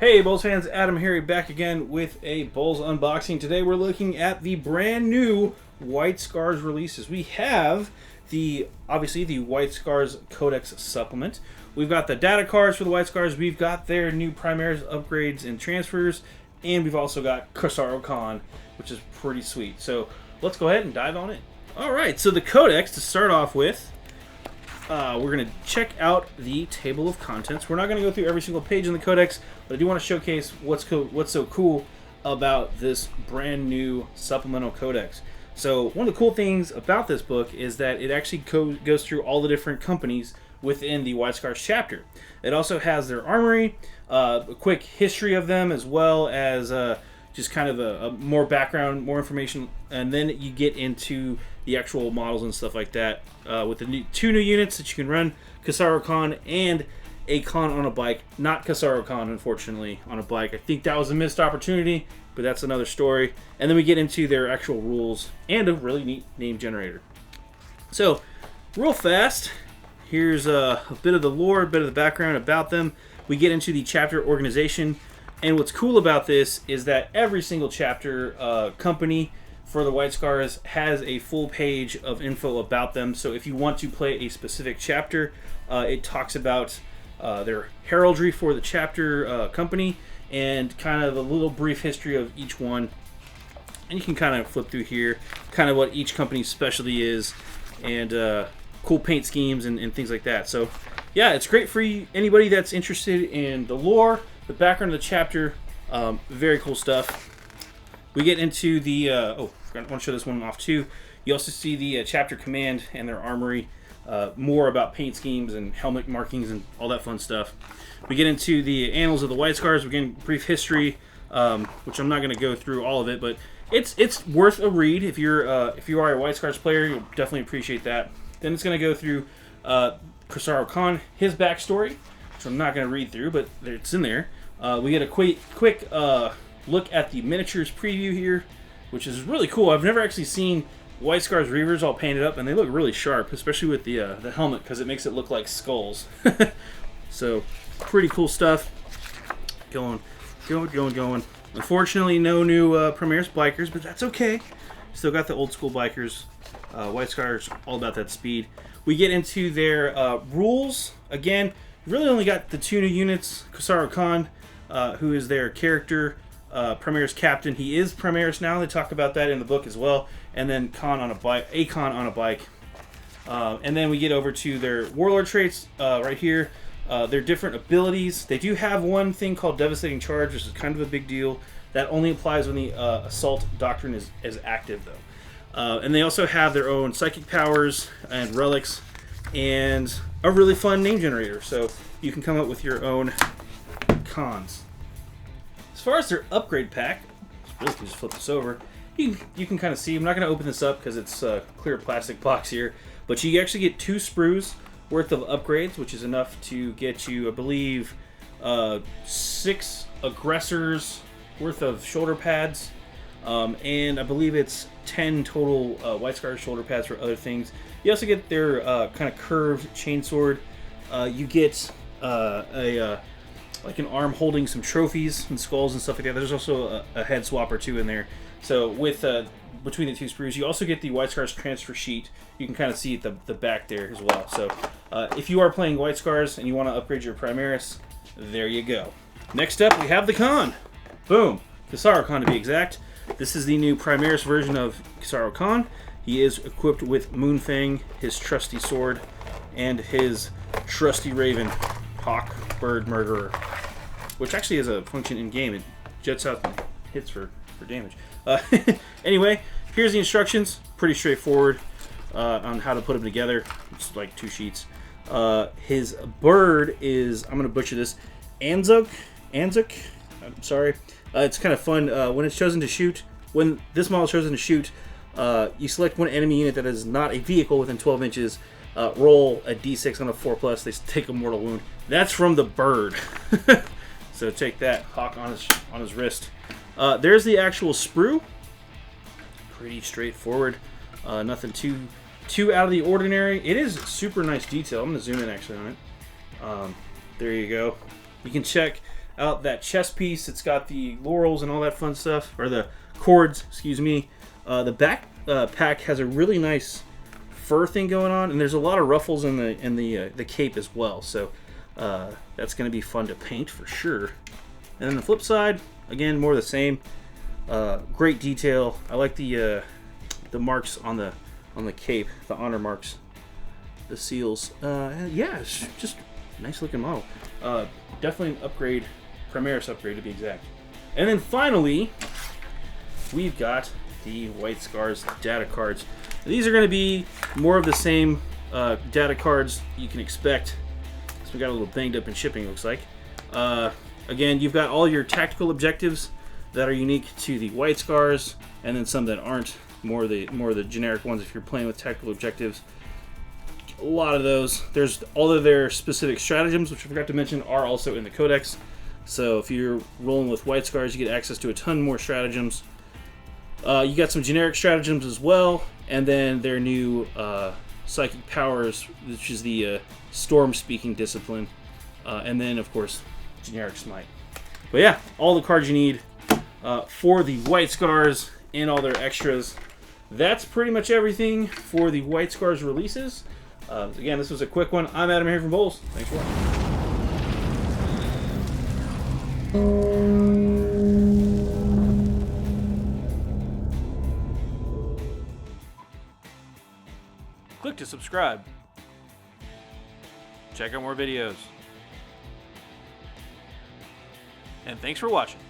Hey BoLS fans, AdamHarry back again with a BoLS unboxing. Today we're looking at the brand new White Scars releases. We have obviously the White Scars Codex supplement. We've got the data cards for the White Scars. We've got their new Primaris upgrades and transfers. And we've also got Khan, which is pretty sweet. So let's go ahead and dive on in. Alright, so the Codex to start off with. We're going to check out the table of contents. We're not going to go through every single page in the Codex, but I do want to showcase what's so cool about this brand new supplemental Codex. So one of the cool things about this book is that it actually goes through all the different companies within the White Scars chapter. It also has their armory, a quick history of them, as well as just kind of a more background, more information, and then you get into the actual models and stuff like that with the two new units that you can run, Khan and a Khan on a bike. Not Khan, unfortunately, on a bike. I think that was a missed opportunity, but that's another story. And then we get into their actual rules and a really neat name generator. So, real fast, here's a bit of the lore, a bit of the background about them. We get into the chapter organization, and what's cool about this is that every single chapter company for the White Scars has a full page of info about them. So if you want to play a specific chapter, it talks about their heraldry for the chapter company and kind of a little brief history of each one. And you can kind of flip through here, kind of what each company's specialty is, and cool paint schemes and things like that. So yeah, it's great for anybody that's interested in the lore, the background of the chapter. Very cool stuff. We get into the, I want to show this one off too. You also see the chapter command and their armory, more about paint schemes and helmet markings and all that fun stuff. We get into the annals of the White Scars. We're getting brief history, which I'm not going to go through all of it, but it's worth a read. If you are a White Scars player, you'll definitely appreciate that. Then it's going to go through Khan, his backstory, which I'm not going to read through, but it's in there. We get a quick look at the miniatures preview here, which is really cool. I've never actually seen White Scars Reavers all painted up, and they look really sharp, especially with the helmet, because it makes it look like skulls. So pretty cool stuff. Going. Unfortunately, no new Primaris bikers, but that's okay. Still got the old school bikers. White Scars, all about that speed. We get into their rules. Again, really only got the two new units. Khan, who is their character, Primaris captain. He is Primaris now. They talk about that in the book as well. And then Khan on a bike, and then we get over to their warlord traits right here. Their different abilities. They do have one thing called Devastating Charge, which is kind of a big deal. That only applies when the Assault Doctrine is active, though. And they also have their own psychic powers and relics, and a really fun name generator. So you can come up with your own Khans. As far as their upgrade pack, basically just flip this over. You can kind of see. I'm not going to open this up because it's a clear plastic box here, but you actually get 2 sprues worth of upgrades, which is enough to get you, I believe, 6 aggressors worth of shoulder pads, and I believe it's 10 total White Scars shoulder pads for other things. You also get their kind of curved chainsword. You get like an arm holding some trophies and skulls and stuff like that. There's also a head swap or 2 in there. So with between the 2 sprues, you also get the White Scars transfer sheet. You can kind of see at the back there as well. So if you are playing White Scars and you want to upgrade your Primaris, there you go. Next up, we have the Khan. Boom. Khan to be exact. This is the new Primaris version of Khan. He is equipped with Moonfang, his trusty sword, and his trusty raven, Hawk Bird Murderer, which actually has a function in game. It jets out and hits for damage. Anyway, here's the instructions. Pretty straightforward on how to put them together. It's like 2 sheets. His bird is, I'm going to butcher this, Anzuk. I'm sorry. It's kind of fun. When it's chosen to shoot, when this model is chosen to shoot, you select one enemy unit that is not a vehicle within 12 inches. Roll a d6 on a 4+. They take a mortal wound. That's from the bird. So take that. Hawk on his wrist. There's the actual sprue. Pretty straightforward. Nothing too out of the ordinary. It is super nice detail. I'm going to zoom in actually on it. There you go. You can check out that chest piece. It's got the laurels and all that fun stuff, or the cords, excuse me. The back pack has a really nice fur thing going on, and there's a lot of ruffles in the cape as well. So that's going to be fun to paint for sure. And then the flip side, again, more of the same. Great detail. I like the marks on the cape, the honor marks, the seals. Yeah, it's just a nice looking model. Definitely an upgrade, Primaris upgrade to be exact. And then finally, we've got the White Scars data cards. These are going to be more of the same data cards you can expect. So we got a little banged up in shipping, looks like. Again, you've got all your tactical objectives that are unique to the White Scars, and then some that aren't. More of the generic ones if you're playing with tactical objectives. A lot of those. There's all of their specific stratagems, which I forgot to mention, are also in the Codex. So if you're rolling with White Scars, you get access to a ton more stratagems. You got some generic stratagems as well, and then their new psychic powers, which is the storm speaking discipline, and then of course generic smite. But yeah, all the cards you need for the White Scars and all their extras. That's pretty much everything for the White Scars releases. Again, this was a quick one. I'm AdamHarry from BoLS. Thanks for watching. Click to subscribe. Check out more videos. And thanks for watching.